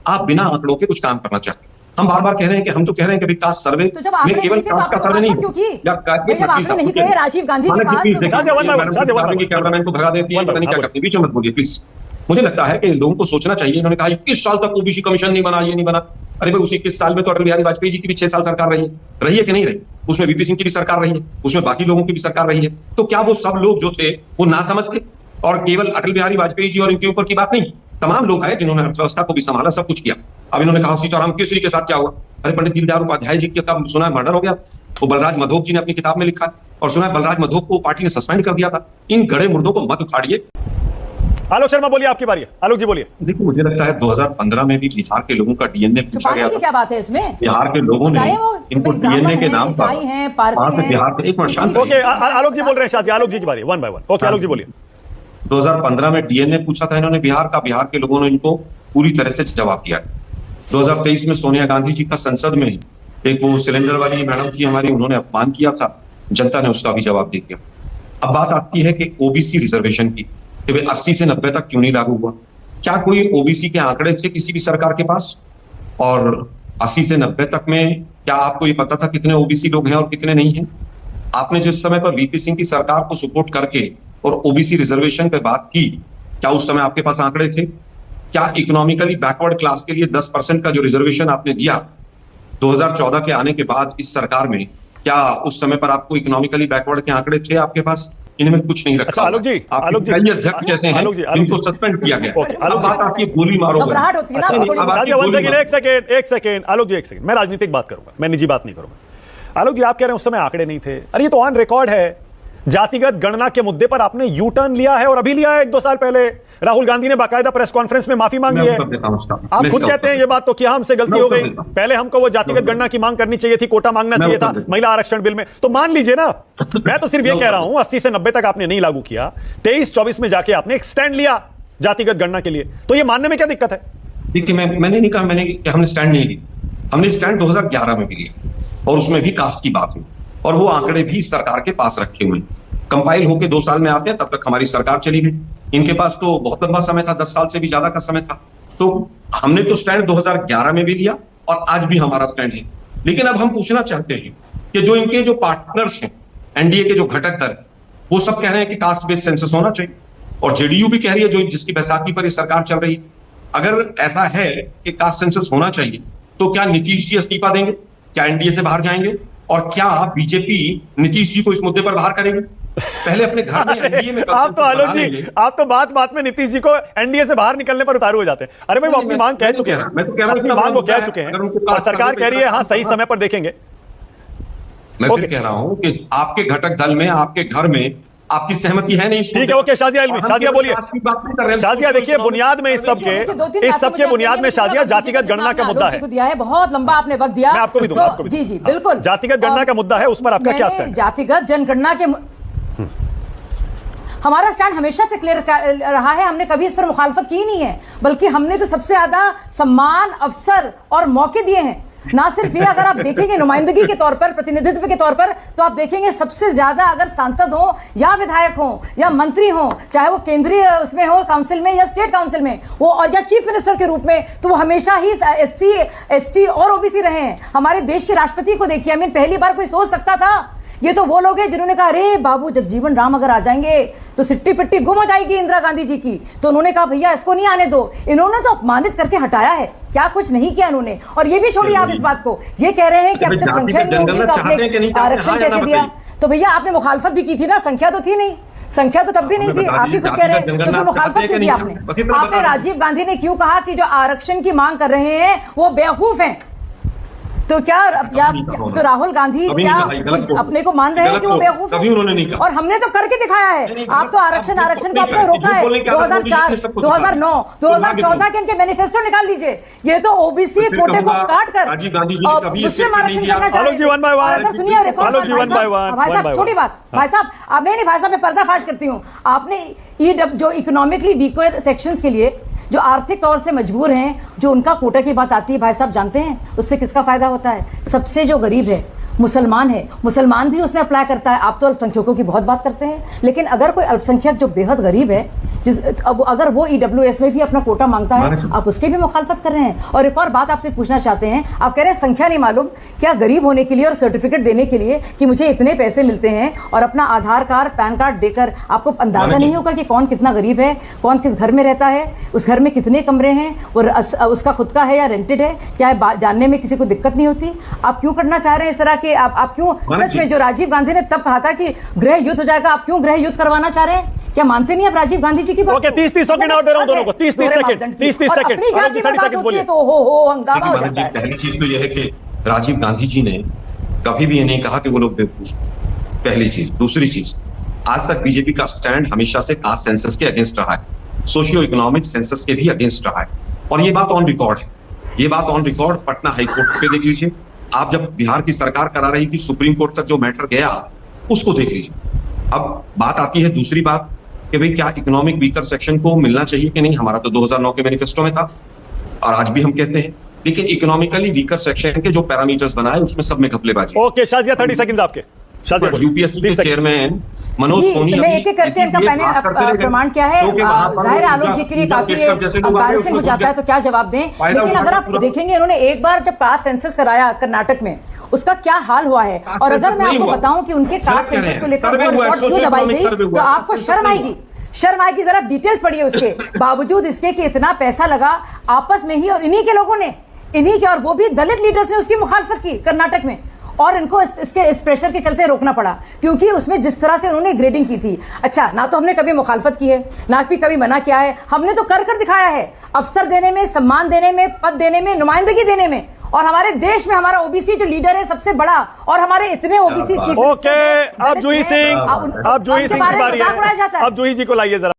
आप बिना आंकड़ों के कुछ काम करना चाहते हैं। हम बार बार कह रहे हैं कि हम तो कह रहे हैं कि कास्ट सर्वे तो जब आपने केवल कास्ट का सर्वे नहीं जब आपने नहीं थे राजीव गांधी के पास कैमरामैन को भगा देती है, पता नहीं क्या करती है, बीच में मत बोलिए प्लीज। मुझे लगता है कि लोगों को सोचना चाहिए। इन्होंने कहा 21 साल तक ओबीसी कमीशन नहीं बना, ये नहीं बना। अरे भाई उस 21 साल में तो अटल बिहारी वाजपेयी जी की भी 6 साल सरकार रही है कि नहीं रही? उसमें वीपी सिंह की भी सरकार रही है, उसमें बाकी लोगों की भी सरकार रही है। तो क्या वो सब लोग जो थे वो ना समझ थे? और केवल अटल बिहारी वाजपेयी जी और इनके ऊपर की बात नहीं, तमाम लोग आए जिन्होंने अर्थव्यवस्था को भी संभाला, सब कुछ किया। अब इन्होंने कहा सीताराम केसरी के साथ क्या हुआ? अरे पंडित दीनदयाल उपाध्याय जी का सुना है मर्डर हो गया, वो बलराज मधोक जी ने अपनी किताब में लिखा है, और सुना है बलराज मधोक को पार्टी ने सस्पेंड कर दिया था। इन गड़े मुर्दों को मत उखाड़िए। आलोक शर्मा बोलिए, आपकी बारी है। आलोक जी बोलिए। देखिए मुझे लगता है 2015 में भी बिहार के लोगों का डीएनए पूछा गया था। क्या बात है इसमें? बिहार के लोगों ने इनको डीएनए के नाम पर बिहार के एक मिनट। ओके आलोक जी बोल रहे हैं, शाजी आलोक जी की बारी, 1 बाय 1। ओके आलोक जी बोलिए। 2015 में डीएनए पूछा था इन्होंने बिहार का, बिहार के लोगों ने इनको पूरी तरह से जवाब दिया। 2023 में सोनिया गांधी जी का संसद में एक वो सिलेंडर वाली मैडम थी हमारी, उन्होंने अपमान किया था, जनता ने उसका भी जवाब दे दिया। अब बात आती है कि ओबीसी रिजर्वेशन की, 80 से 90 तक क्यों नहीं लागू हुआ? क्या कोई ओबीसी के आंकड़े थे किसी भी सरकार के पास? और 80 से 90 तक में क्या आपको ये पता था कितने ओबीसी लोग हैं और कितने नहीं हैं? आपने जिस समय पर वीपी सिंह की सरकार को सपोर्ट करके और ओबीसी रिजर्वेशन पे बात की, क्या उस समय आपके पास आंकड़े थे? क्या इकोनॉमिकली बैकवर्ड क्लास के लिए 10% का जो रिजर्वेशन आपने दिया 2014 के आने के बाद इस सरकार में, क्या उस समय पर आपको इकोनॉमिकली बैकवर्ड के आंकड़े थे आपके पास? इनमें कुछ नहीं रखा। अच्छा आलोक जी, आलोक जी अध्यक्ष कहते हैं इनको सस्पेंड किया गया। आलोक बात आपकी गोली मारो। एक सेकेंड आलोक जी, एक सेकेंड। मैं राजनीतिक बात करूंगा, मैं निजी बात नहीं करूंगा। आलोक जी आप कह रहे हैं उस समय आंकड़े नहीं थे। अरे ये तो ऑन रिकॉर्ड है, जातिगत गणना के मुद्दे पर आपने यू टर्न लिया है, और अभी लिया है 1-2 साल पहले। राहुल गांधी ने बाकायदा प्रेस कॉन्फ्रेंस में माफी मांगी है। आप खुद कहते हैं ये बात तो कि हमसे गलती हो गई, पहले हमको वो जातिगत गणना की मांग करनी चाहिए थी, कोटा मांगना चाहिए था महिला आरक्षण बिल में, तो मान लीजिए ना। मैं तो सिर्फ ये कह रहा हूं 80 से 90 तक आपने नहीं लागू किया, 23-24 में जाके आपने एक्सटेंड लिया जातिगत गणना के लिए, तो ये मानने में क्या दिक्कत है? देखिए मैंने नहीं कहा हमने स्टैंड नहीं लिया, हमने स्टैंड 2011 में भी लिया, और उसमें भी कास्ट की बात हुई, और वो आंकड़े भी सरकार के पास रखे हुए हैं। कंपाइल होके 2 साल में आते हैं, तब तक हमारी सरकार चली गई। इनके पास तो बहुत लंबा समय था, 10 साल से भी ज्यादा का समय था। तो हमने तो स्टैंड 2011 में भी लिया और आज भी हमारा स्टैंड है। लेकिन अब हम पूछना चाहते हैं कि जो इनके जो पार्टनर्स हैं, एनडीए के जो घटक दल, वो सब कह रहे हैं कि कास्ट बेस्ड सेंसस होना चाहिए, और जेडीयू भी कह रही है, जो जिसकी बैसाखी पर ये सरकार चल रही है। अगर ऐसा है कि कास्ट सेंसस होना चाहिए, तो क्या नीतीश जी इस्तीफा देंगे? क्या एनडीए से बाहर जाएंगे? और क्या बीजेपी नीतीश जी को इस मुद्दे पर बाहर करेगी? पहले अपने घर में एनडीए में आप तो आलोक जी, आप तो बात में नीतीश जी को एनडीए से बाहर निकलने पर उतारू हो जाते हैं। अरे भाई वो अपनी मांग कह चुके हैं, अपनी मांग वो कह चुके हैं, और सरकार कह रही है हाँ सही समय पर देखेंगे। मैं फिर कह रहा हूं कि आपके घटक दल में, आपके घर में आपकी सहमति है नहीं। ठीक है, ओके शाजिया बोलिए। शाजिया देखिए, बुनियाद में इस सबके बुनियाद में शाजिया जातिगत गणना का मुद्दा है। दिया है बहुत लंबा आपने वक्त दिया, मैं आपको भी दूंगा। जी जी बिल्कुल। जातिगत गणना का मुद्दा है, उस पर आपका क्या स्टैंड? जातिगत जनगणना के हमारा स्टैंड हमेशा से क्लियर रहा है, हमने कभी इस पर मुखालफत की नहीं है, बल्कि हमने तो सबसे ज्यादा सम्मान, अवसर और मौके दिए हैं। ना सिर्फ ये, अगर आप देखेंगे नुमाइंदगी के तौर पर, प्रतिनिधित्व के तौर पर, तो आप देखेंगे सबसे ज्यादा अगर सांसद हो या विधायक हो या मंत्री हो, चाहे वो केंद्रीय उसमें हो, काउंसिल में या स्टेट काउंसिल में वो, और या चीफ मिनिस्टर के रूप में, तो वो हमेशा ही SC, ST और OBC रहे हैं। हमारे देश के राष्ट्रपति को देखिए, पहली बार कोई सोच सकता था? ये तो वो लोग हैं जिन्होंने कहा अरे बाबू जगजीवन राम अगर आ जाएंगे तो सिट्टी पिट्टी गुम हो जाएगी इंदिरा गांधी जी की, तो उन्होंने कहा भैया इसको नहीं आने दो। इन्होंने तो अपमानित करके हटाया है, क्या कुछ नहीं किया इन्होंने। और ये भी छोड़िए आप इस बात को, ये कह रहे हैं कि अब जब संख्या नहीं होगी तो आपने आरक्षण कैसे दिया? तो भैया आपने मुखालफत भी की थी ना, संख्या तो थी नहीं, संख्या तो तब भी नहीं थी, आप भी खुद कह रहे हैं, तो फिर मुखालफत क्यों की आपने राजीव गांधी ने क्यों कहा कि जो आरक्षण की मांग कर रहे हैं वो बेवकूफ हैं? तो क्या तो राहुल गांधी क्या अपने को मान रहे हैं कि वो बेवकूफ है? और हमने तो करके दिखाया है। आप तो आरक्षण को अब तो रोका है 2004, 2009, 2014 के इनके मैनिफेस्टो निकाल लीजिए। ये तो ओबीसी कोटे को काट कर मुस्लिम आरक्षण करना चाहते हैं। सुनिए भाई साहब, छोटी बात भाई साहब, अब नहीं भाई साहब मैं पर्दाफाश करती हूँ। आपने ये जो इकोनॉमिकली वीकर सेक्शंस के लिए जो आर्थिक तौर से मजबूर हैं, जो उनका कोटा की बात आती है, भाई साहब जानते हैं उससे किसका फायदा होता है? सबसे जो गरीब है, मुसलमान है, मुसलमान भी उसमें अप्लाई करता है। आप तो अल्पसंख्यकों की बहुत बात करते हैं, लेकिन अगर कोई अल्पसंख्यक जो बेहद गरीब है अब अगर वो ईडब्ल्यूएस में भी अपना कोटा मांगता है, आप उसके भी मुखालफत कर रहे हैं। और एक और बात आपसे पूछना चाहते हैं, आप कह रहे हैं संख्या नहीं मालूम, क्या गरीब होने के लिए और सर्टिफिकेट देने के लिए कि मुझे इतने पैसे मिलते हैं और अपना आधार कार्ड पैन कार्ड देकर आपको अंदाजा नहीं होगा कि कौन कितना गरीब है, कौन किस घर में रहता है, उस घर में कितने कमरे हैं और उसका खुद का है या रेंटेड है, क्या जानने में किसी को दिक्कत नहीं होती? आप क्यों करना चाह रहे हैं इस तरह के? आप क्यों सच में, जो राजीव गांधी ने तब कहा था कि गृह युद्ध हो जाएगा, आप क्यों गृह युद्ध करवाना चाह रहे हैं? क्या मानते नहीं आप राजीव गांधी जी की बात? ओके, 30 सेकंड और दे रहा हूं दोनों को, 30 सेकंड, 30 सेकंड, अपनी जाति में बात होती है तो हो हंगामा हो जाता है। पहली चीज तो यह है कि राजीव गांधी जी ने कभी भी ये नहीं कहा कि वो लोग बेवकूफ, पहली चीज। दूसरी चीज, आज तक बीजेपी का स्टैंड हमेशा से कास्ट सेंसस के अगेंस्ट रहा है, सोशियो इकोनॉमिक सेंसस के भी अगेंस्ट रहा है, और ये बात ऑन रिकॉर्ड है। ये बात ऑन रिकॉर्ड पटना हाईकोर्ट पे देख लीजिए। आप जब बिहार की सरकार करा रही थी, सुप्रीम कोर्ट तक जो मैटर गया उसको देख लीजिए। अब बात आती है दूसरी बात कि भाई क्या इकोनॉमिक वीकर सेक्शन को मिलना चाहिए कि नहीं। हमारा तो 2009 के मैनिफेस्टो में था और आज भी हम कहते हैं, लेकिन इकोनॉमिकली वीकर सेक्शन के जो पैरामीटर्स बनाए उसमें सब में घपलेबाजी। ओके शाजिया, 30 सेकंड आपके। शाजिया, यूपीएससी के चेयरमैन मनोज सोनी, तो मैं एक एक करके इनका प्रमाण क्या है, जाहिर आलोक जी के लिए काफी एम्बैरेसिंग हो जाता है, तो क्या जवाब दें। लेकिन अगर आप देखेंगे, इन्होंने एक बार जब कास्ट सेंसस कराया कर्नाटक में, उसका क्या हाल हुआ है, और अगर मैं आपको बताऊं कि उनके कास्ट सेंसस को लेकर रिपोर्ट क्यों दबाई गई, तो आपको शर्म आएगी। शर्म आएगी। जरा डिटेल्स पढ़िए उसके। बावजूद इसके कि इतना पैसा लगा आपस में ही, और इन्हीं के लोगों ने, इन्हीं के, और वो भी दलित लीडर्स ने उसकी मुखालफत की कर्नाटक में, और इनको इस प्रेशर के चलते रोकना पड़ा, क्योंकि उसमें जिस तरह से उन्होंने ग्रेडिंग की थी। अच्छा, ना तो हमने कभी मुखालफत की है, ना भी कभी मना किया है, हमने तो कर कर दिखाया है, अफसर देने में, सम्मान देने में, पद देने में, नुमाइंदगी देने में। और हमारे देश में हमारा ओबीसी जो लीडर है सबसे बड़ा, और हमारे इतने ओबीसी चीफ। ओके, अब जूही सिंह की बारी है। अब जूही जी को लाइए जरा।